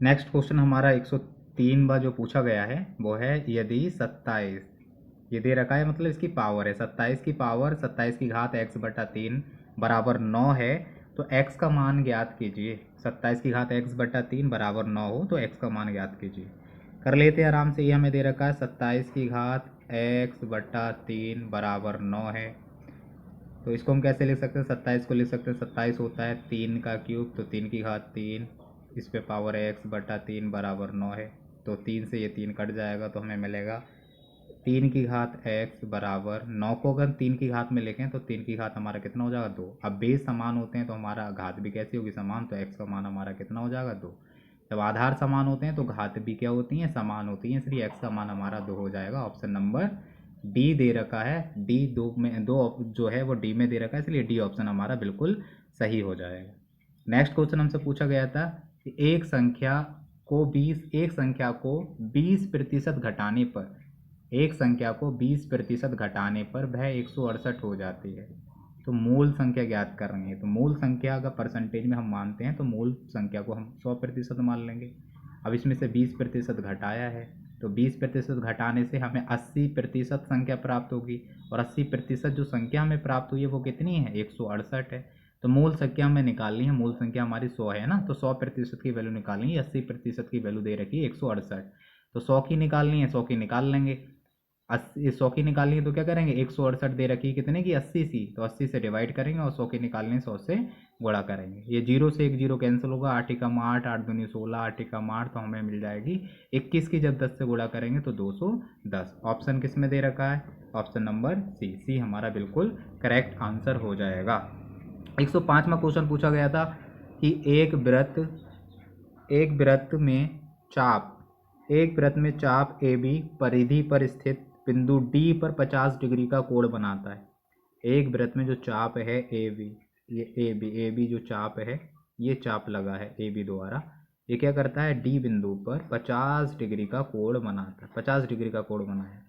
Next question हमारा 103 बार जो पूछा गया है वो है यदि 27 ये दे रखा है, मतलब इसकी पावर है 27 की पावर 27 की घात x बटा 3 बराबर 9 है, तो x का मान ज्ञात कीजिए। 27 की घात x बटा 3 बराबर 9 हो तो x का मान ज्ञात कीजिए। कर लेते हैं आराम से। ये हमें दे रखा है 27 की घात x बटा 3 बराबर 9 है, तो इसको हम कैसे लिख सकते हैं? 27 को लिख सकते हैं, 27 होता है 3 का क्यूब, तो 3 की घात 3, इस पे पावर है x बटा 3 बराबर 9 है, तो 3 से ये 3 कट जाएगा तो हमें मिलेगा 3 की घात x बराबर 9 को अगर 3 की घात में लिखें तो 3 की घात हमारा कितना हो जाएगा? 2। अब बेस समान होते हैं तो हमारा घात भी कैसी होगी? समान, तो x का मान हमारा कितना हो जाएगा? 2। जब आधार समान होते हैं तो घात भी क्या होती हैं? समान होती हैं, इसलिए x का मान हमारा 2 हो जाएगा। ऑप्शन नंबर डी दे रखा है, डी दो में दो जो है वो डी में दे रखा है, इसलिए डी ऑप्शन हमारा बिल्कुल सही हो जाएगा। नेक्स्ट क्वेश्चन हमसे पूछा गया था कि एक संख्या को 20% घटाने पर, एक संख्या को 20% घटाने पर वह 168 हो जाती है। तो मूल संख्या ज्ञात कर रहे हैं, तो मूल संख्या का परसेंटेज में हम मानते हैं तो मूल संख्या को हम 100% मान लेंगे। अब इसमें से 20% घटाया है, तो 20% घटाने से हमें 80% संख्या प्राप्त होगी, और 80% जो संख्या हमें प्राप्त हुई है वो कितनी है? 168 है। तो मूल संख्या हमें निकालनी है, मूल संख्या हमारी 100 है ना, तो 100% की वैल्यू निकालनी है। 80% की वैल्यू दे रखी है 168, तो 100 की निकालनी है, 100 की निकाल लेंगे। 80 100 की निकालनी है तो क्या करेंगे? 168 दे रखी है कितने की? 80 सी, तो 80 से डिवाइड करेंगे और 100 की निकालनी है 100 से गुणा करेंगे। ये 0 से 1 0 कैंसिल होगा, 8 एकम 8, 8 दूनी 16, 8 एकम 8, तो हमें मिल जाएगी 21 की जब 10 से गुणा करेंगे तो 210। ऑप्शन किस में दे रखा है? ऑप्शन नंबर सी, सी हमारा बिल्कुल करेक्ट आंसर हो जाएगा। 105वां क्वेश्चन पूछा गया था कि एक वृत्त में चाप ए बी परिधि पर स्थित बिंदु डी पर 50 डिग्री का कोण बनाता है। एक वृत्त में जो चाप है ए बी, ये ए बी जो चाप है, ये चाप लगा है ए बी द्वारा, ये क्या करता है? डी बिंदु पर 50 डिग्री का कोण बनाता है। 50 डिग्री का कोण बनाया,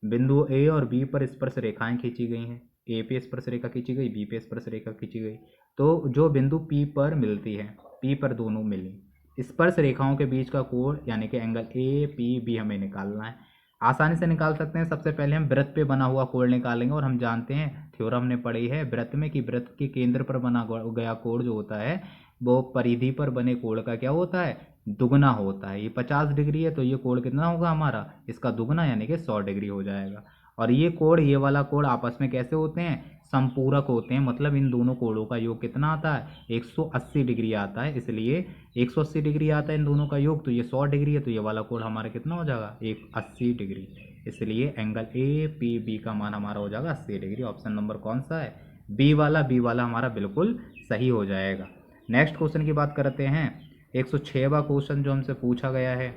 बिंदु ए और बी पर स्पर्श रेखाएं खींची गई हैं। ए पे स्पर्श रेखा खींची गई, बी पे स्पर्श रेखा खींची गई, तो जो बिंदु पी पर मिलती है, पी पर दोनों मिली, स्पर्श रेखाओं के बीच का कोण यानी कि एंगल ए पी बी हमें निकालना है। आसानी से निकाल सकते हैं। सबसे पहले हम वृत्त पे बना हुआ कोण निकालेंगे, और हम जानते हैं, थ्योरम हमने पढ़ी है वृत्त में, कि वृत्त के केंद्र पर बना गया कोण जो होता है वो परिधि पर बने कोण का क्या होता है? दुगना होता है। ये 50 डिग्री है तो ये कोण कितना होगा हमारा? इसका दुगना यानी कि 100 डिग्री हो जाएगा। और ये कोण, ये वाला कोण आपस में कैसे होते हैं? संपूरक होते हैं, मतलब इन दोनों कोणों का योग कितना आता है? 180 डिग्री आता है, इसलिए 180 डिग्री आता है इन दोनों का योग, तो ये 100 डिग्री है, तो ये वाला कोण हमारा कितना हो जाएगा? 180 डिग्री। इसलिए एंगल ए पी बी का मान हमारा हो जाएगा 80 डिग्री। ऑप्शन नंबर कौन सा है? बी वाला, बी वाला हमारा बिल्कुल सही हो जाएगा। नेक्स्ट क्वेश्चन की बात करते हैं। 106वां क्वेश्चन जो हमसे पूछा गया है,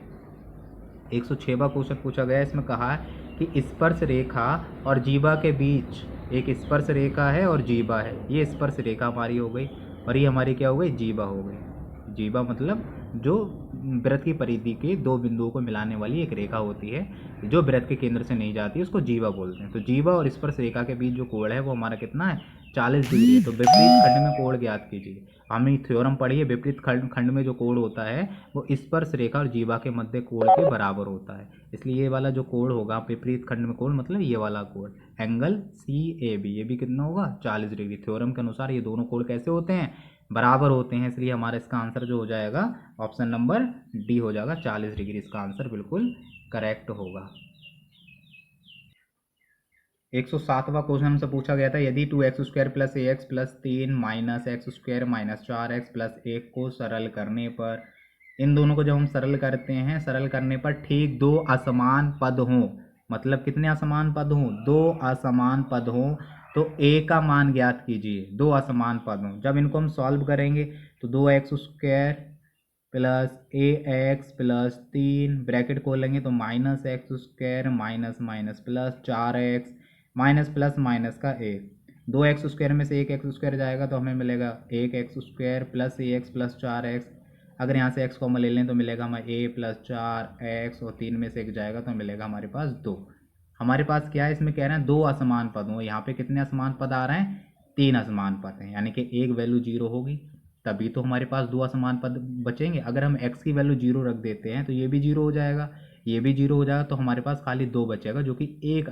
106वां क्वेश्चन पूछा गया है, इसमें कहा है कि स्पर्श रेखा और जीवा के बीच, एक स्पर्श रेखा है और जीवा है, ये स्पर्श रेखा हमारी हो गई, और ये हमारी क्या हो गई? जीवा हो गई। जीवा मतलब जो वृत्त की परिधि के दो बिंदुओं को मिलाने वाली एक रेखा होती है, जो वृत्त के केंद्र से नहीं जाती है, उसको जीवा बोलते हैं। तो जीवा और स्पर्श रेखा के बीच जो कोण है वो हमारा कितना है? 40 डिग्री है। तो विपरीत खंड में कोण ज्ञात कीजिए। हमने थ्योरम पढ़ी है, विपरीत खंड में जो कोण होता है वो स्पर्श रेखा और जीवा के मध्य कोण के बराबर होता है, इसलिए ये वाला जो कोण होगा विपरीत खंड में कोण, मतलब ये वाला कोण एंगल सी ए बी, ये भी कितना होगा? 40 डिग्री। थ्योरम के अनुसार ये दोनों कोण कैसे होते हैं? बराबर होते हैं, इसलिए हमारा इसका आंसर जो हो जाएगा ऑप्शन नंबर डी हो जाएगा, 40 डिग्री इसका आंसर बिल्कुल करेक्ट होगा। 107वां क्वेश्चन हमसे पूछा गया था, यदि 2x² plus a x plus 3 minus x² minus 4x plus 1 को सरल करने पर, इन दोनों को जब हम सरल करते हैं, सरल करने पर ठीक दो असमान पद हों, मतलब कितने असमान पद हों? दो असमान पद हों, तो a का मान ज्ञात कीजिए। दो असमान पद हों, जब इनको हम सॉल्व करेंगे तो 2x² plus a x plus 3 bracket खोलेंगे तो -x² minus minus plus 4x minus plus minus का एक, 2x² में से एक x² जाएगा तो हमें मिलेगा 1x² plus a x plus 4x। अगर यहाँ से x कॉमन ले लें तो मिलेगा हमें a प्लस 4x, और 3 में से एक जाएगा तो मिलेगा हमारे पास 2। हमारे पास क्या है? इसमें कह रहे हैं दो असमान पद हों। यहाँ पे कितने असमान पद आ रहे हैं? 3 असमान पद हैं, यानी कि एक वैल्यू 0 होगी, तभी तो हमारे पास दो असमान पद बचेंगे। अगर हम x की वैल्यू 0 रख देते हैं तो ये भी 0 हो जाएगा, ये भी 0 हो जाएगा, तो हमारे पास खाली 2 बचेगा जो कि एक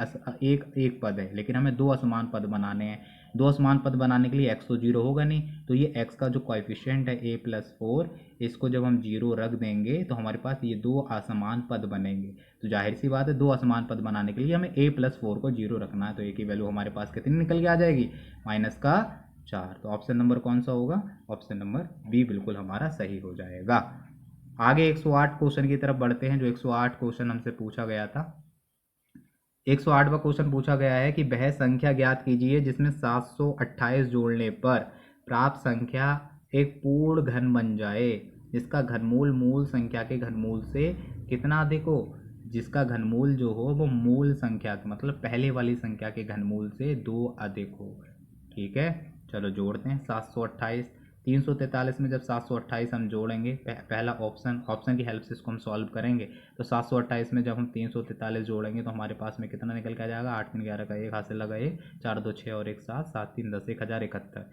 पद है। लेकिन हमें दो असमान पद बनाने हैं, दो असमान पद बनाने के लिए x तो 0 होगा नहीं, तो ये x का जो कोएफिशिएंट है a+4, इसको जब हम 0 रख देंगे तो हमारे पास ये दो असमान पद बनेंगे। तो जाहिर सी बात है दो असमान पद बनाने के लिए हमें a+4 को 0 रखना है। तो a की वैल्यू हमारे पास कितनी निकल के आ जाएगी, -4। तो ऑप्शन नंबर कौन सा होगा, ऑप्शन नंबर बी बिल्कुल हमारा सही हो जाएगा। आगे 108 क्वेश्चन की तरफ बढ़ते हैं। जो 108 क्वेश्चन हमसे पूछा गया था, 108वां क्वेश्चन पूछा गया है कि वह संख्या ज्ञात कीजिए जिसमें 728 जोड़ने पर प्राप्त संख्या एक पूर्ण घन बन जाए, जिसका घनमूल मूल संख्या के घनमूल से कितना अधिक हो। जिसका घनमूल जो हो वो मूल संख्या मतलब पहले वाली संख्या के घनमूल से 2 अधिक हो। ठीक है, चलो जोड़ते हैं। 728 343 में जब 728 हम जोड़ेंगे, पहला ऑप्शन की हेल्प से इसको हम सॉल्व करेंगे। तो 728 में जब हम 343 जोड़ेंगे तो हमारे पास में कितना निकल के आ जाएगा, 8 3 11 का 1 हाथ से लगा 1, 4 2 6 और 1 7, 7 3 10, 1071,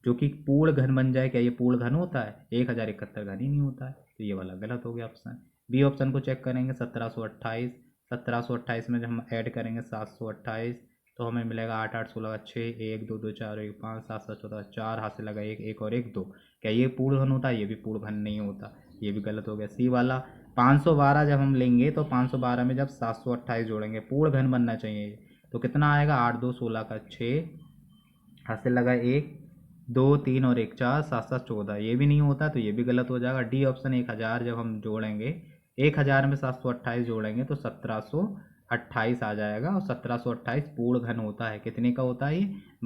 जो कि पूर्ण घन बन जाए। क्या ये पूर्ण घन होता है, 1071 घन ही नहीं होता है, तो ये वाला गलत हो गया ऑप्शन। बी ऑप्शन को चेक करेंगे, 1728 में जब हम ऐड करेंगे 728 तो हमें मिलेगा 8 8 16 6 1 2 2 4 1 5 7 7 14, 4 हाथ से लगा 1 1 और 1 2। क्या ये पूर्ण घन होता है, ये भी पूर्ण घन नहीं होता, ये भी गलत हो गया। सी वाला 512 जब हम लेंगे तो 512 में जब 728 जोड़ेंगे, पूर्ण घन बनना चाहिए, तो कितना आएगा, 8 2 16 का 6 हाथ से लगा 1 2 3 और 1 4 7 7 14, ये भी नहीं होता, तो ये भी गलत हो जाएगा। डी ऑप्शन 1000 जब हम जोड़ेंगे, 1000 में 728 जोड़ेंगे तो 1728 आ जाएगा, और 1728 पूर्ण घन होता है। कितने का होता है, ये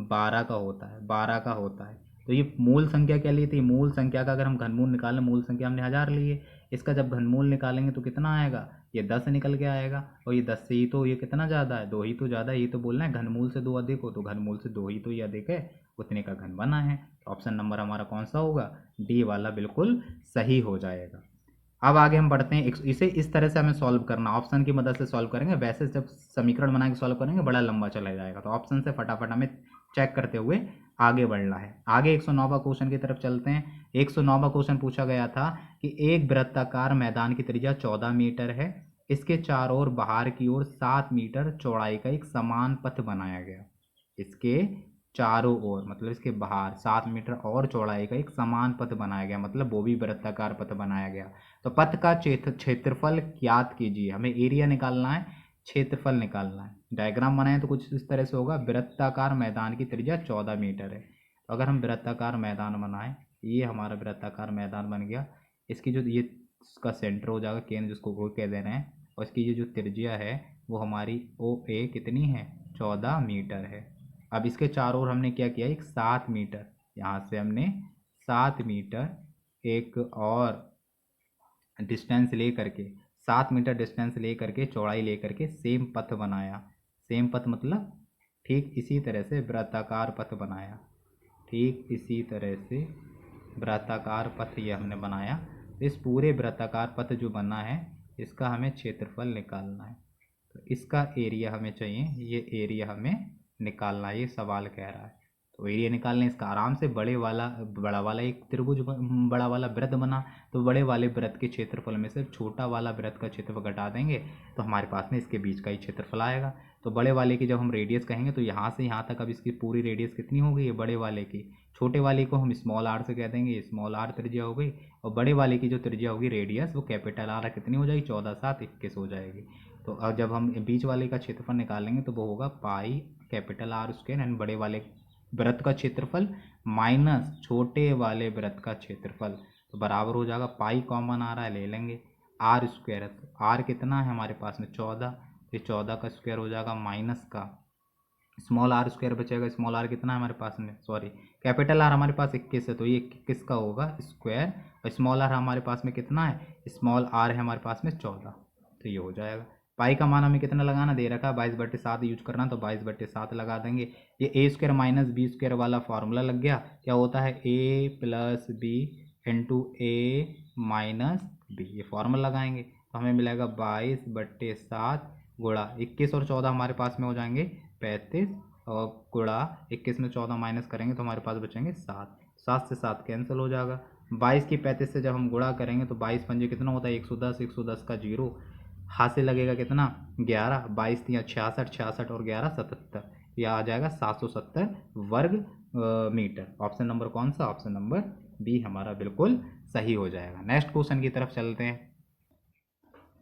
12 का होता है, 12 का होता है। तो ये मूल संख्या क्या ली थी, मूल संख्या का अगर हम घनमूल निकालें, मूल संख्या हमने 1000 ली है, इसका जब घनमूल निकालेंगे तो कितना आएगा, ये 10 निकल के आएगा, और ये 10 से ही तो ये कितना ज़्यादा है, 2 ही तो ज़्यादा है। ये तो बोलना है घनमूल से 2 अधिक हो, तो घनमूल से 2 ही तो ये अधिक है, उतने का घन बना है। तो ऑप्शन नंबर हमारा कौन सा होगा, डी वाला बिल्कुल सही हो जाएगा। अब आगे हम बढ़ते हैं। इसे इस तरह से हमें सॉल्व करना, ऑप्शन की मदद से सॉल्व करेंगे। वैसे जब समीकरण बना के सॉल्व करेंगे बड़ा लंबा चला जाएगा, तो ऑप्शन से फटाफट हमें चेक करते हुए आगे बढ़ना है। आगे 109वां क्वेश्चन की तरफ चलते हैं। 109वां क्वेश्चन पूछा गया था कि एक वृत्ताकार मैदान की त्रिज्या 14 मीटर है, इसके चारों ओर बाहर की ओर 7 मीटर चौड़ाई का एक समान पथ बनाया गया। इसके चारों ओर मतलब इसके बाहर 7 मीटर और चौड़ाई का एक समान पथ बनाया गया, मतलब वो भी वृत्ताकार पथ बनाया गया। तो पथ का क्षेत्रफल ज्ञात कीजिए। हमें एरिया निकालना है, क्षेत्रफल निकालना है। डायग्राम बनाए तो कुछ इस तरह से होगा। वृत्ताकार मैदान की त्रिज्या 14 मीटर है। तो अगर हम वृत्ताकार मैदान बनाएं, ये हमारा वृत्ताकार मैदान बन गया। इसकी जो ये इसका सेंटर हो जाएगा, केंद्र जिसको वो कह दे रहे हैं, और इसकी ये जो त्रिज्या है वो हमारी OA कितनी है, 14 मीटर है। अब इसके चारों ओर हमने क्या किया, एक 7 मीटर, यहाँ से हमने 7 मीटर एक और डिस्टेंस ले करके, 7 मीटर डिस्टेंस ले करके, चौड़ाई ले करके सेम पथ बनाया। सेम पथ मतलब ठीक इसी तरह से वृत्ताकार पथ बनाया। ठीक इसी तरह से वृत्ताकार पथ ये हमने बनाया। इस पूरे वृत्ताकार पथ जो बना है इसका हमें क्षेत्रफल निकालना है। तो इसका एरिया हमें चाहिए, ये एरिया हमें निकालना है, ये सवाल कह रहा है। तो एरिया निकालने इसका आराम से बड़ा वाला एक त्रिभुज बड़ा वाला वृत्त बना, तो बड़े वाले वृत्त के क्षेत्रफल में से छोटा वाला वृत्त का क्षेत्रफल घटा देंगे तो हमारे पास में इसके बीच का ही क्षेत्रफल आएगा। तो बड़े वाले की जब हम रेडियस कहेंगे तो यहाँ से यहाँ तक अब इसकी पूरी रेडियस कितनी हो गई है बड़े वाले की, छोटे वाले को हम स्मॉल आर से कह देंगे, स्मॉल आर त्रिज्या हो गई, और बड़े वाले की जो त्रिज्या होगी रेडियस वो कैपिटल आर कितनी हो जाएगी, 14 7 21 हो जाएगी। तो अब जब हम बीच वाले का क्षेत्रफल निकालेंगे तो वो होगा pi capital R square and बड़े वाले वृत्त का क्षेत्रफल माइनस छोटे वाले वृत्त का क्षेत्रफल, तो बराबर हो जाएगा, पाई कॉमन आ रहा है ले लेंगे, आर स्क्वायर है, तो आर कितना है हमारे पास में 14, ये 14 का स्क्वायर हो जाएगा माइनस का स्मॉल आर स्क्वायर बचेगा। स्मॉल आर कितना है हमारे पास में, सॉरी कैपिटल आर हमारे पास 21 है, तो ये 21 का होगा स्क्वायर, और स्मॉल आर हमारे पास में कितना है, स्मॉल आर है हमारे पास में 14, तो ये हो जाएगा। पाई का मान हमें कितना लगाना दे रखा है, 22/7 यूज करना, तो 22/7 लगा देंगे। ये ए स्क्वायर माइनस बी स्क्वायर वाला फॉर्मूला लग गया। क्या होता है, ए प्लस बी इंटू ए माइनस बी, ये फॉर्मूला लगाएंगे तो हमें मिलेगा 22/7 गुणा 21 और 14 हमारे पास में हो जाएंगे 35, और गुणा 21 में 14 माइनस करेंगे तो हमारे पास बचेंगे 7। 7 से 7 कैंसिल हो जाएगा। 22 की 35 से जब हम गुणा करेंगे तो 22 पंजे कितना होता है 110, 110 का जीरो, हाथ से लगेगा कितना 11, 22 तियाँ 66, 66 और 11 77, यह आ जाएगा 770 वर्ग मीटर। ऑप्शन नंबर कौन सा? ऑप्शन नंबर बी हमारा बिल्कुल सही हो जाएगा। नेक्स्ट क्वेश्चन की तरफ चलते हैं।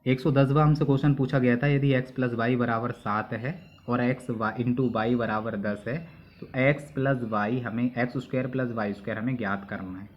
110वां हमसे क्वेश्चन पूछा गया था, यदि x प्लस वाई बराबर 7 है और x इंटू वाई बराबर 10 है तो x प्लस वाई हमें x square plus y square हमें ज्ञात करना है।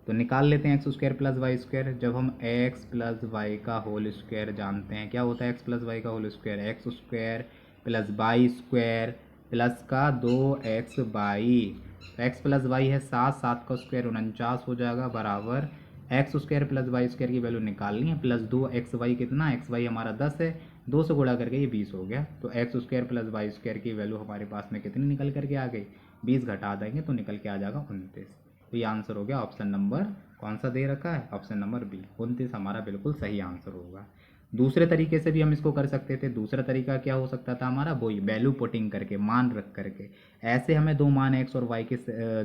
तो निकाल लेते हैं x square plus y square. जब हम एक्स प्लस वाई का होल स्क्वायर जानते हैं, क्या होता है एक्स प्लस वाई का whole square? X square plus y square plus का 2x वाई। तो एक्स प्लस वाई है 7, 7 का स्क्वायर 49 हो जाएगा, बराबर x square plus y square की वैल्यू निकालनी है, प्लस 2xy कितना? एक्स वाई हमारा 10 है, 2 से गुणा करके ये 20 हो गया। तो x square plus y square की वैल्यू हमारे पास में कितनी निकल करके आ गई? 20 घटा देंगे तो निकल के आ जाएगा 29। तो ये आंसर हो गया ऑप्शन नंबर कौन सा दे रखा है? ऑप्शन नंबर बी, 29 हमारा बिल्कुल सही आंसर होगा। दूसरे तरीके से भी हम इसको कर सकते थे। दूसरा तरीका क्या हो सकता था हमारा? वही वैल्यू पुटिंग करके, मान रख करके। ऐसे हमें दो मान एक्स और वाई के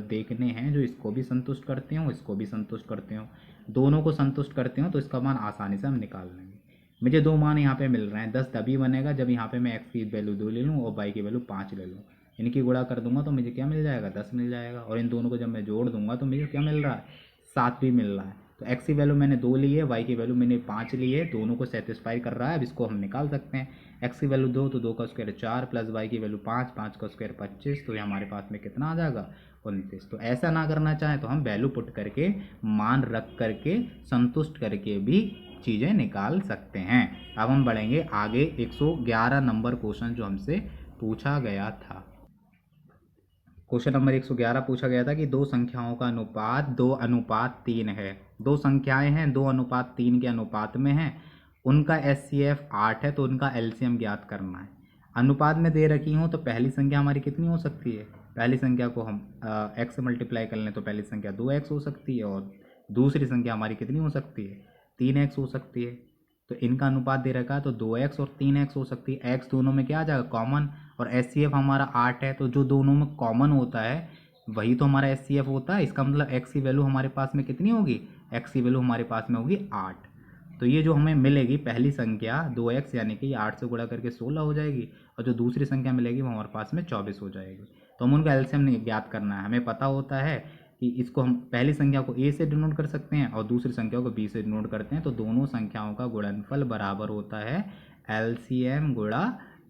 देखने हैं जो इसको भी संतुष्ट करते हो, इसको भी संतुष्ट करते हो, दोनों को संतुष्ट करते हो, तो इसका मान आसानी से हम निकाल लेंगे। मुझे दो मान यहाँ पे मिल रहे हैं, 10 तभी बनेगा जब यहाँ पे मैं एक्स की वैल्यू 2 ले लूँ और वाई की वैल्यू 5 ले लूँ। इनकी गुणा कर दूंगा तो मुझे क्या मिल जाएगा? 10 मिल जाएगा। और इन दोनों को जब मैं जोड़ दूंगा तो मुझे क्या मिल रहा है? 7 भी मिल रहा है। तो एक्स की वैल्यू मैंने 2 ली है, वाई की वैल्यू मैंने 5 ली है, दोनों को सेटिस्फाई कर रहा है। अब इसको हम निकाल सकते हैं। एक्स की वैल्यू 2 तो 2 का स्क्वायर 4 प्लस वाई की वैल्यू 5, 5 का स्क्वायर 25, तो ये हमारे पास में कितना आ जाएगा? 29। तो ऐसा ना करना चाहें तो हम वैल्यू पुट करके, मान रख करके, संतुष्ट करके भी चीज़ें निकाल सकते हैं। अब हम बढ़ेंगे आगे। 111 नंबर क्वेश्चन जो हमसे पूछा गया था, क्वेश्चन नंबर 111 पूछा गया था कि दो संख्याओं का अनुपात 2:3 है। दो संख्याएं हैं 2:3 के अनुपात में हैं, उनका एचसीएफ 8 है, तो उनका एलसीएम ज्ञात करना है। अनुपात में दे रखी हूँ तो पहली संख्या हमारी कितनी हो सकती है? पहली संख्या को हम x से मल्टीप्लाई कर लें तो पहली संख्या 2x हो सकती है, और दूसरी संख्या हमारी कितनी हो सकती है? 3x हो सकती है। तो इनका अनुपात दे रखा है तो 2x और 3x हो सकती है। x दोनों में क्या आ जाएगा? कॉमन। और एचसीएफ हमारा 8 है, तो जो दोनों में कॉमन होता है वही तो हमारा एचसीएफ होता है। इसका मतलब x की वैल्यू हमारे पास में कितनी होगी? x की वैल्यू हमारे पास में होगी 8। तो ये जो हमें मिलेगी पहली संख्या 2x यानी कि 8 से गुणा करके 16 हो जाएगी, और जो दूसरी संख्या मिलेगी वो हमारे पास में 24 हो जाएगी। तो हम उनका एलसीएम ज्ञात करना है। हमें पता होता है कि इसको हम पहली संख्या को a से डिनोट कर सकते हैं और दूसरी संख्या को b से डिनोट करते हैं। तो दोनों संख्याओं का गुणनफल बराबर होता है एलसीएम गुणा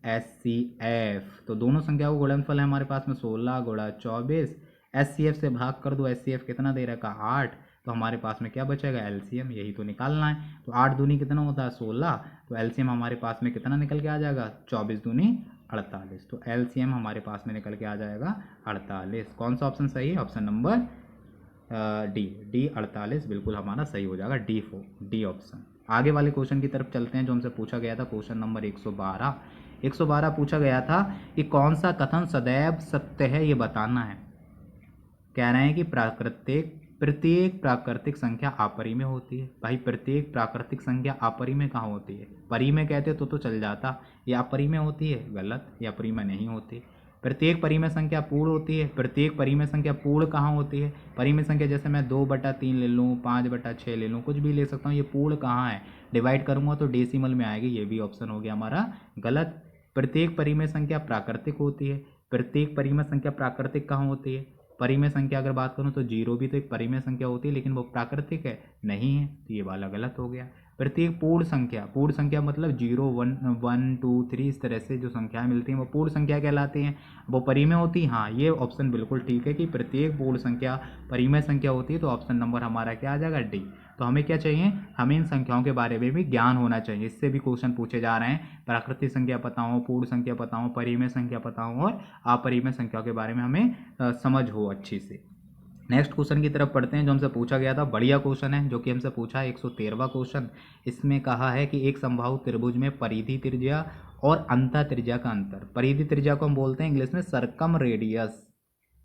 एचसीएफ। तो दोनों संख्याओं का गुणनफल है हमारे पास में 16 गुणा 24। एचसीएफ से भाग कर दो, एचसीएफ कितना दे रखा? 8। तो हमारे पास में क्या बचेगा? एलसीएम, यही तो निकालना है। तो 8 दूनी कितना होता है? 16। तो एलसीएम हमारे पास में कितना निकल के आ जाएगा? 24 दूनी 48। तो एलसीएम हमारे पास में निकल के आ जाएगा 48। कौन सा ऑप्शन सही है? ऑप्शन नंबर डी 48 बिल्कुल हमारा सही हो जाएगा। D option. आगे वाले क्वेश्चन की तरफ चलते हैं जो हमसे पूछा गया था। क्वेश्चन नंबर 112 पूछा गया था कि कौन सा कथन सदैव सत्य है, ये बताना है। कह रहे हैं कि प्रत्येक प्राकृतिक संख्या अपरिमेय होती है। भाई प्रत्येक प्राकृतिक संख्या अपरिमेय कहाँ होती है? परिमेय कहते तो चल जाता, ये अपरिमेय होती है। गलत, ये अपरिमेय नहीं होती। प्रत्येक परिमेय संख्या पूर्ण होती है। प्रत्येक परिमेय संख्या पूर्ण कहाँ होती है? परिमेय संख्या जैसे मैं 2/3 ले लूँ, 5/6 ले लूँ, कुछ भी ले सकता हूँ। ये पूर्ण कहाँ है? डिवाइड करूँगा तो डेसिमल में आएगी। ये भी ऑप्शन हो गया हमारा गलत। प्रत्येक परिमेय संख्या प्राकृतिक होती है। प्रत्येक परिमेय संख्या प्राकृतिक कहाँ होती है? परिमेय संख्या अगर बात करूँ तो 0 भी तो एक परिमेय संख्या होती है, लेकिन वो प्राकृतिक है नहीं है, तो ये वाला गलत हो गया। प्रत्येक पूर्ण संख्या मतलब 0, 1, 1, 2, 3 इस तरह से जो संख्याएं मिलती हैं वो पूर्ण संख्या कहलाती हैं। वो परिमेय होती हैं। हाँ, ये ऑप्शन बिल्कुल ठीक है कि प्रत्येक पूर्ण संख्या परिमेय संख्या होती है। तो ऑप्शन नंबर हमारा क्या आ जाएगा? डी। तो हमें क्या चाहिए? हमें इन संख्याओं के बारे में भी ज्ञान होना चाहिए। इससे भी क्वेश्चन पूछे जा रहे हैं। प्राकृतिक संख्या पता हो, पूर्ण संख्या पता हो, परिमेय संख्या पता हो और अपरिमेय संख्या के बारे में हमें समझ हो अच्छी से। नेक्स्ट क्वेश्चन की तरफ पढ़ते हैं जो हमसे पूछा गया था। बढ़िया क्वेश्चन है जो कि हमसे पूछा है। 113वां क्वेश्चन। इसमें कहा है कि एक समबाहु त्रिभुज में परिधि त्रिज्या और अंतः त्रिज्या का अंतर। परिधि त्रिज्या को हम बोलते हैं इंग्लिश में सर्कम रेडियस।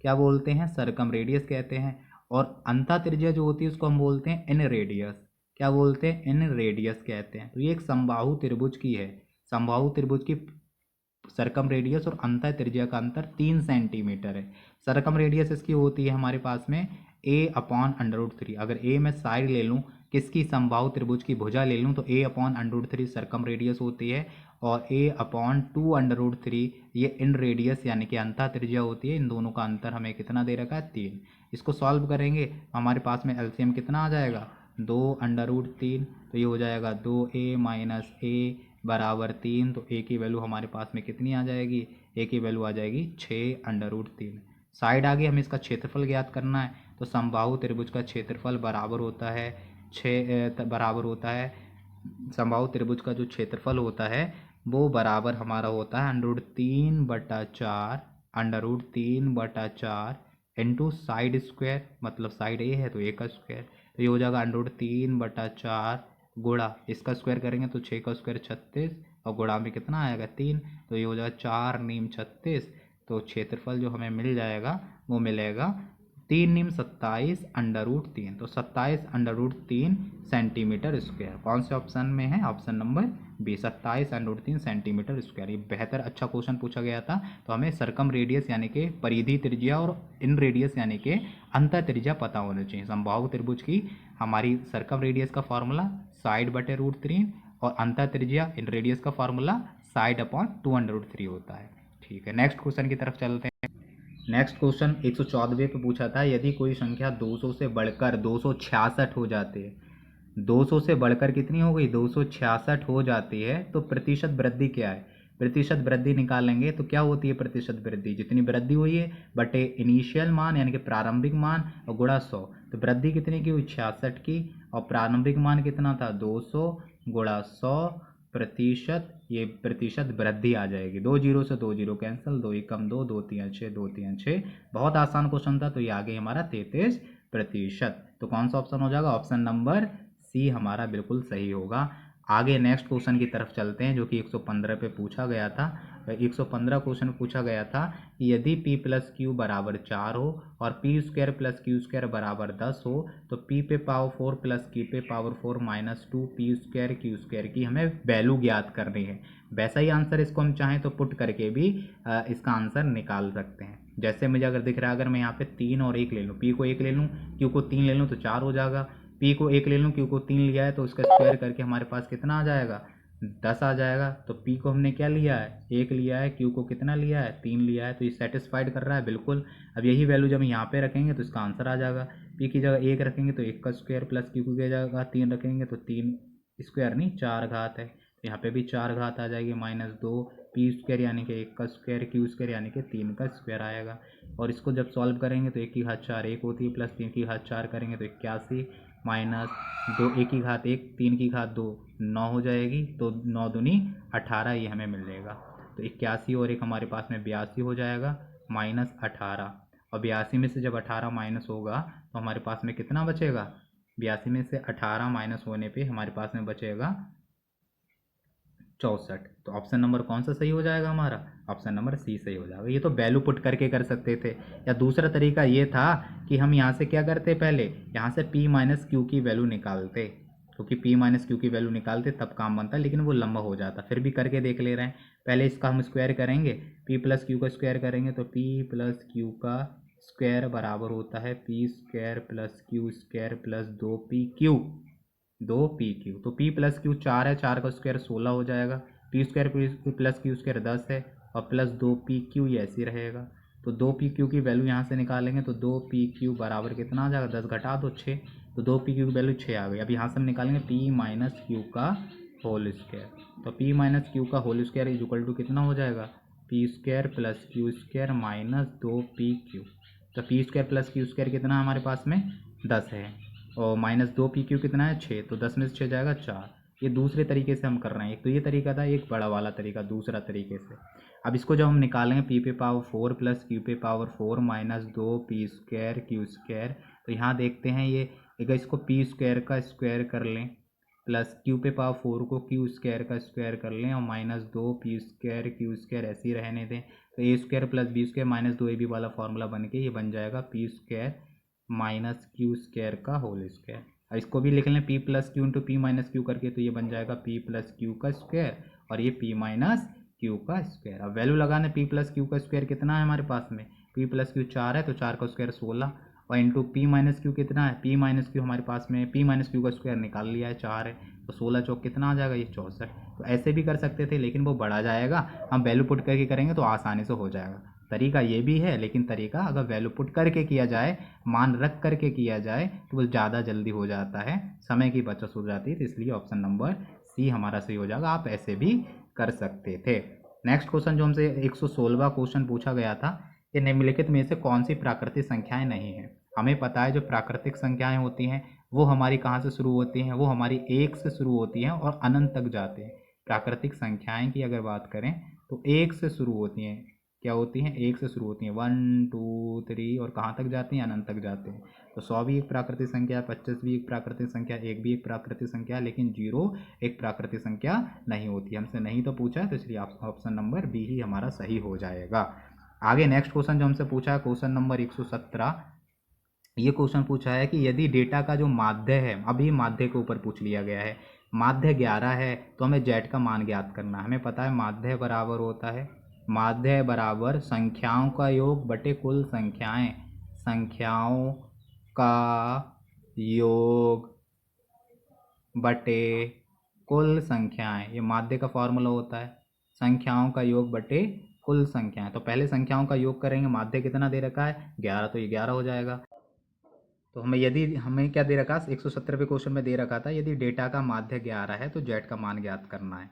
क्या बोलते हैं? सर्कम रेडियस कहते हैं। और अंतः त्रिज्या जो होती है उसको हम बोलते हैं इन रेडियस। क्या बोलते हैं? इन रेडियस कहते हैं। तो ये एक समबाहु त्रिभुज की है। समबाहु त्रिभुज की सर्कम रेडियस और अंतः त्रिज्या का अंतर 3 सेंटीमीटर है। सर्कम रेडियस इसकी होती है हमारे पास में a अपॉन √3, अगर a मैं साइड ले लूँ किसकी, समबाहु त्रिभुज की भुजा ले लूँ तो a अपॉन √3 सर्कम रेडियस होती है और a अपॉन 2√3 ये इन रेडियस यानी कि अंतः त्रिज्या होती है। इन दोनों का अंतर हमें कितना दे रखा है, 3। इसको सॉल्व करेंगे हमारे पास में एलसीएम कितना आ जाएगा, 2√3, तो ये हो जाएगा 2a माइनस a बराबर 3। तो a की वैल्यू हमारे पास में कितनी आ जाएगी, a की वैल्यू आ जाएगी 6√3। साइड आगे हमें इसका क्षेत्रफल ज्ञात करना है, तो समबाहु त्रिभुज का क्षेत्रफल बराबर होता है समबाहु त्रिभुज का जो क्षेत्रफल होता है वो बराबर हमारा होता है √3/4 इंटू साइड स्क्वायर, मतलब साइड ए है तो ए का स्क्वायर, तो ये हो जाएगा √3/4 गुणा इसका स्क्वायर करेंगे तो 6 का स्क्वायर 36 और गुणा में कितना आएगा 3, तो ये हो जाएगा 4 नीम 36। तो क्षेत्रफल जो हमें मिल जाएगा वो मिलेगा 3 नीम 27/3, तो 27/3 सेंटीमीटर स्क्वायर। कौन से ऑप्शन में है, option number B, 27/3 centimetre square. ये बेहतर अच्छा क्वेश्चन पूछा गया था। तो हमें सर्कम रेडियस यानी कि परिधि त्रिज्या और इन रेडियस यानी कि अंतर त्रिज्या पता होना चाहिए। समबाहु त्रिभुज की हमारी सर्कम रेडियस का फॉर्मूला साइड बटे √3 और अंतर त्रिज्या इन रेडियस का फॉर्मूला साइड अपॉन 2√3 होता है। ठीक है, नेक्स्ट क्वेश्चन की तरफ चलते हैं। नेक्स्ट क्वेश्चन 114वें पे पूछा था, यदि कोई संख्या 200 से बढ़कर 266 हो जाती है, 200 से बढ़कर कितनी हो गई, 266 हो जाती है, तो प्रतिशत वृद्धि क्या है। प्रतिशत वृद्धि निकालेंगे तो क्या होती है प्रतिशत वृद्धि, जितनी वृद्धि हुई है बटे इनिशियल मान यानी कि प्रारंभिक मान और गुणा 100। तो वृद्धि कितनी की हुई, 66 की, और प्रारंभिक मान कितना था 200 गुणा 100 प्रतिशत, ये प्रतिशत वृद्धि आ जाएगी। 2 जीरो से 2 जीरो कैंसिल, 2 एकम 2, 2 तियां 6, 2 तियां 6। बहुत आसान क्वेश्चन था, तो ये आगे हमारा 33%। तो कौन सा ऑप्शन हो जाएगा, ऑप्शन नंबर सी हमारा बिल्कुल सही होगा। आगे नेक्स्ट क्वेश्चन की तरफ चलते हैं जो कि 115 पे पूछा गया था। 115 क्वेश्चन पूछा गया था कि यदि p प्लस क्यू बराबर 4 हो और p square plus q square बराबर 10 हो तो p पे पावर 4 प्लस q पे power 4 minus 2 p square Q square की हमें वैल्यू ज्ञात करनी है। वैसा ही आंसर इसको हम चाहें तो पुट करके भी इसका आंसर निकाल सकते हैं। जैसे मुझे अगर दिख रहा है, अगर मैं यहाँ पे 3 और 1 ले लूँ, p को 1 ले लूँ, q को 3 ले लूँ तो 4 हो जाएगा। p को 1 ले लूँ, q को 3 लिया है तो उसका स्क्वायर करके हमारे पास कितना आ जाएगा, 10 आ जाएगा। तो p को हमने क्या लिया है, 1 लिया है, q को कितना लिया है, 3 लिया है, तो ये सेटिस्फाइड कर रहा है बिल्कुल। अब यही वैल्यू जब यहाँ पे रखेंगे तो इसका आंसर आ जाएगा। p की जगह 1 रखेंगे तो 1 का स्क्वायर प्लस q की जगह 3 रखेंगे तो 3 स्क्वायर नहीं 4 घात है, तो यहाँ पे भी 4 घात आ जाएगी माइनस 2 p स्क्वायर यानी कि 1 का स्क्वायर q स्क्वायर यानी कि 3 का स्क्वायर आएगा। और इसको जब सॉल्व करेंगे तो 1 की घात 4 1 होती है, प्लस 3 की घात 4 करेंगे तो 81 माइनस 2 1 की घात 1 3 की घात 2 9 हो जाएगी, तो 9 दूनी 18 ये हमें मिल जाएगा। तो 81 और एक हमारे पास में 82 हो जाएगा माइनस 18, और 82 में से जब 18 माइनस होगा तो हमारे पास में कितना बचेगा, 82 में से 18 माइनस होने पे हमारे पास में बचेगा 64। तो ऑप्शन नंबर कौन सा सही हो जाएगा हमारा, ऑप्शन नंबर सी सही हो जाएगा। ये तो वैल्यू पुट करके कर सकते थे, या दूसरा तरीका ये था कि हम यहाँ से क्या करते, पहले यहाँ से p माइनस क्यू की वैल्यू निकालते, क्योंकि p माइनस क्यू की वैल्यू निकालते तब काम बनता, लेकिन वो लंबा हो जाता। फिर भी करके देख ले रहे हैं, पहले इसका हम स्क्वायर करेंगे, p प्लस क्यू का स्क्वायर करेंगे तो p प्लस क्यू का स्क्वायर बराबर होता है p square plus q square plus 2pq, 2pq। तो p प्लस क्यू 4 है, 4 का स्क्वायर 16 हो जाएगा, p square plus q square 10 है और प्लस 2pq ये ऐसे ही रहेगा। तो 2pq की वैल्यू यहाँ से निकालेंगे तो 2pq बराबर कितना आ जाएगा, 10 घटा दो 6, तो 2pq की वैल्यू 6 आ गई। अब यहाँ से हम निकालेंगे p माइनस क्यू का होल स्क्वायर, तो p माइनस क्यू का whole square is equal to कितना हो जाएगा, p square plus q square minus 2pq। तो p square plus q square कितना हमारे पास में 10 है, और माइनस 2pq कितना है 6, तो 10 में से 6 जाएगा 4। ये दूसरे तरीके से हम कर रहे हैं, एक तो ये तरीका था, एक बड़ा वाला तरीका दूसरा तरीके से। अब इसको जब हम निकालेंगे p पे पावर 4 प्लस q पे power 4 minus 2p square Q square, तो यहाँ देखते हैं ये अगर इसको p स्क्वायर का स्क्वायर कर लें प्लस q पे पावर 4 को q स्क्वायर का स्क्वायर कर लें और minus 2p square Q square ऐसे ही रहने दें, तो a square plus b square minus 2ab वाला फॉर्मूला बन के ये बन जाएगा p square minus Q square का होल स्क्वायर। इसको भी लिख लें p plus Q into P minus Q करके, तो ये बन जाएगा p प्लस क्यू का स्क्वायर और ये p माइनस क्यू का स्क्वायर। अब वैल्यू लगाने p प्लस क्यू का स्क्वायर कितना है हमारे पास में, p प्लस क्यू 4 है तो 4 का स्क्वायर 16 और इंटू पी माइनस क्यू कितना है, पी माइनस क्यू हमारे पास में, पी माइनस क्यू का स्क्वायर निकाल लिया है 4 है, तो 16 चौक कितना आ जाएगा, ये 64। तो ऐसे भी कर सकते थे लेकिन वो बढ़ा जाएगा, हम वैल्यू पुट करके करेंगे तो आसानी से हो जाएगा। तरीका ये भी है, लेकिन तरीका अगर वैल्यू पुट करके किया जाए, मान रख करके किया जाए तो वो ज़्यादा जल्दी हो जाता है, समय की बचत हो जाती है। तो इसलिए ऑप्शन नंबर सी हमारा सही हो जाएगा। आप ऐसे भी कर सकते थे। नेक्स्ट क्वेश्चन जो हमसे 116वां क्वेश्चन पूछा गया था, कि निम्नलिखित में से कौन सी प्राकृतिक संख्याएं नहीं हैं। हमें पता है जो प्राकृतिक संख्याएं होती हैं वो हमारी कहाँ से शुरू होती हैं, वो हमारी 1 से शुरू होती हैं और अनंत तक जाते हैं। प्राकृतिक संख्याएं की अगर बात करें तो 1 से शुरू होती हैं। क्या होती हैं, 1 से शुरू होती हैं, 1 2 3 और कहाँ तक जाती हैं, अनंत तक जाते हैं। तो 100 भी एक प्राकृतिक संख्या है, 25 भी एक प्राकृतिक संख्या, 1 भी एक प्राकृतिक संख्या है, लेकिन 0 एक प्राकृतिक संख्या नहीं होती। हमसे नहीं तो पूछा है, तो इसलिए ऑप्शन नंबर बी ही हमारा सही हो जाएगा। आगे नेक्स्ट क्वेश्चन जो हमसे पूछा है क्वेश्चन नंबर 117। ये क्वेश्चन पूछा है कि यदि डेटा का जो माध्य है, अभी माध्य के ऊपर पूछ लिया गया है, माध्य 11 है तो हमें जेड का मान ज्ञात करना है। हमें पता है माध्य बराबर होता है, माध्य बराबर संख्याओं का योग बटे कुल संख्याएं, संख्याओं का योग बटे कुल संख्याएं। ये माध्य का फॉर्मूला होता है, संख्याओं का योग बटे कुल संख्याएं। तो पहले संख्याओं का योग करेंगे, माध्य कितना दे रखा है 11, तो ये 11 हो जाएगा। तो हमें क्या दे रखा, 117वें क्वेश्चन में दे रखा था यदि डेटा का माध्य 11 है तो जेड का मान ज्ञात करना है।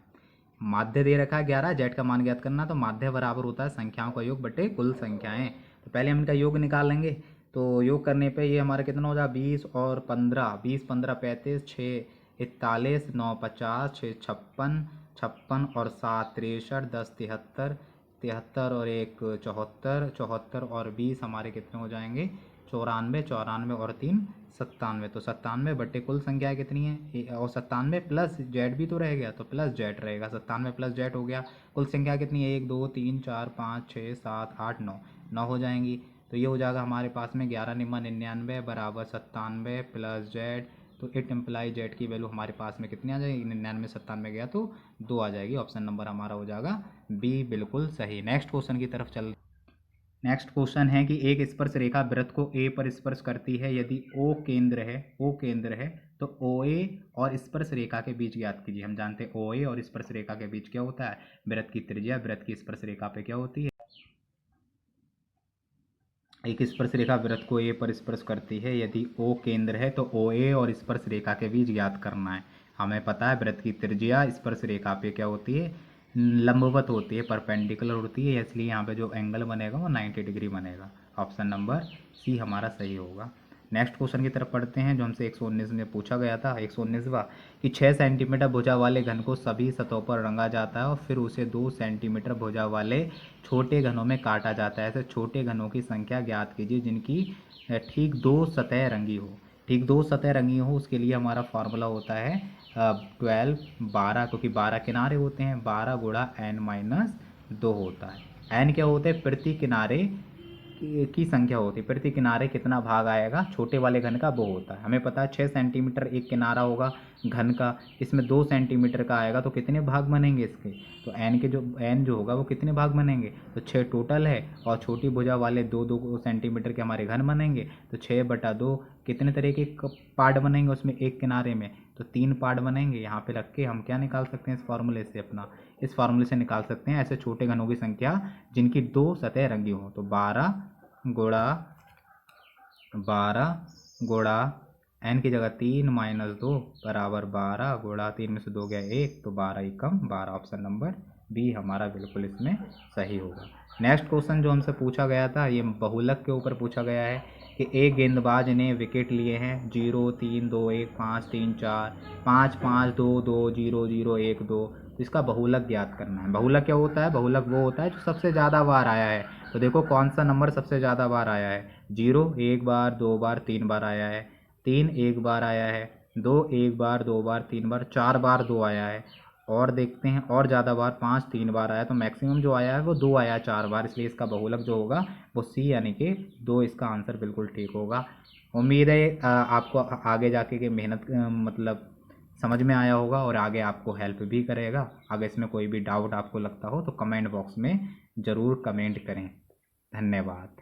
माध्य दे रखा है 11, जेड का मान ज्ञात करना, तो माध्य बराबर होता है संख्याओं का योग बटे कुल संख्याएं। तो पहले हम इनका योग निकालेंगे, तो योग करने पे ये हमारा कितना हो जाएगा, 20 और 15, 20 15 35, 6 41, 9 50, 6 56, 56 और 7 63, 10 73, 73 और 1 74, 74 और 20 हमारे कितने हो जाएंगे 94, 94 और 3 97। तो 97 बटे कुल संख्या कितनी है, और 97 प्लस जेड भी तो रह गया, तो प्लस जेड रहेगा, 97 प्लस जेड हो गया। कुल संख्या कितनी है, 1 2 3 4 5 6 7 8 9, 9 हो जाएंगी। तो ये हो जाएगा हमारे पास में 11 निम्मा 99 बराबर 97 प्लस जेड। तो इट इम्प्लाई जेड की वैल्यू हमारे पास में कितनी आ जाएगी, 99 97 गया तो 2 आ जाएगी। ऑप्शन नंबर हमारा हो जाएगा बी, बिल्कुल सही। नेक्स्ट क्वेश्चन की तरफ चल। नेक्स्ट क्वेश्चन है कि एक स्पर्श रेखा वृत्त को ए पर स्पर्श करती है, यदि ओ केंद्र है तो ओ ए और स्पर्श रेखा के बीच ज्ञात कीजिए। हम जानते हैं ओ ए और स्पर्श रेखा के बीच क्या होता है, वृत्त की त्रिज्या वृत्त की स्पर्श रेखा पे क्या होती है। एक स्पर्श रेखा वृत्त को ए पर स्पर्श करती है, यदि ओ केंद्र है तो ओ ए और स्पर्श रेखा के बीच ज्ञात करना है। हमें पता है वृत्त की त्रिज्या स्पर्श रेखा पे क्या होती है, लंबवत होती है, परपेंडिकुलर होती है, इसलिए यहाँ पे जो एंगल बनेगा वो 90 डिग्री बनेगा। ऑप्शन नंबर सी हमारा सही होगा। नेक्स्ट क्वेश्चन की तरफ पढ़ते हैं जो हमसे 119 में पूछा गया था। 119वां कि 6 सेंटीमीटर भुजा वाले घन को सभी सतहों पर रंगा जाता है और फिर उसे 2 सेंटीमीटर भुजा वाले छोटे घनों में काटा जाता है। ऐसे छोटे घनों की संख्या ज्ञात कीजिए जिनकी ठीक 2 सतह रंगी हो। ठीक 2 सतह रंगी हो, उसके लिए हमारा फार्मूला होता है 12 12, क्योंकि 12 किनारे होते हैं, 12 गुणा n-2 होता है। n क्या होते हैं, प्रति किनारे की संख्या होती है, प्रति किनारे कितना भाग आएगा छोटे वाले घन का वो होता है। हमें पता है 6 सेंटीमीटर एक किनारा होगा घन का, इसमें 2 सेंटीमीटर का आएगा तो कितने भाग बनेंगे इसके, तो एन जो होगा वो कितने भाग बनेंगे, तो 6 टोटल है, और छोटी भुजा वाले 2 सेंटीमीटर के हमारे घन बनेंगे, तो 6/2 कितने तरह के पार्ट बनेंगे उसमें, एक किनारे में तो 3 पार्ट बनेंगे। यहाँ पे रख के हम क्या निकाल सकते हैं, इस फार्मूले से अपना, इस फार्मूले से निकाल सकते हैं ऐसे छोटे घनों की संख्या जिनकी 2 सतह रंगी हो। तो 12 गुणा n की जगह 3 - 2 बराबर 12 गुणा 3 में से 2 गया 1, तो 12 एकम 12। ऑप्शन नंबर बी हमारा बिल्कुल इसमें सही होगा। नेक्स्ट क्वेश्चन जो हमसे पूछा गया था, ये बहुलक के ऊपर पूछा गया है कि एक गेंदबाज ने विकेट लिए हैं 0 3 2 1 5 3 4 5 5 2 2 0 0 1 2। तो इसका बहुलक ज्ञात करना है। बहुलक क्या होता है, बहुलक वो होता है जो सबसे ज़्यादा बार आया है। तो देखो कौन सा नंबर सबसे ज़्यादा बार आया है, 0 1 बार 2 बार 3 बार आया है, 3 1 बार आया है, 2 1 बार 2 बार 3 बार, 4 बार 2 आया है, और देखते हैं और ज़्यादा बार 5 3 बार आया, तो मैक्सिमम जो आया है वो 2 आया 4 बार, इसलिए इसका बहुलक जो होगा वो सी यानी कि 2, इसका आंसर बिल्कुल ठीक होगा। उम्मीद है आपको आगे जाके के मेहनत मतलब समझ में आया होगा और आगे आपको हेल्प भी करेगा। अगर इसमें कोई भी डाउट आपको लगता हो तो कमेंट बॉक्स में ज़रूर कमेंट करें। धन्यवाद।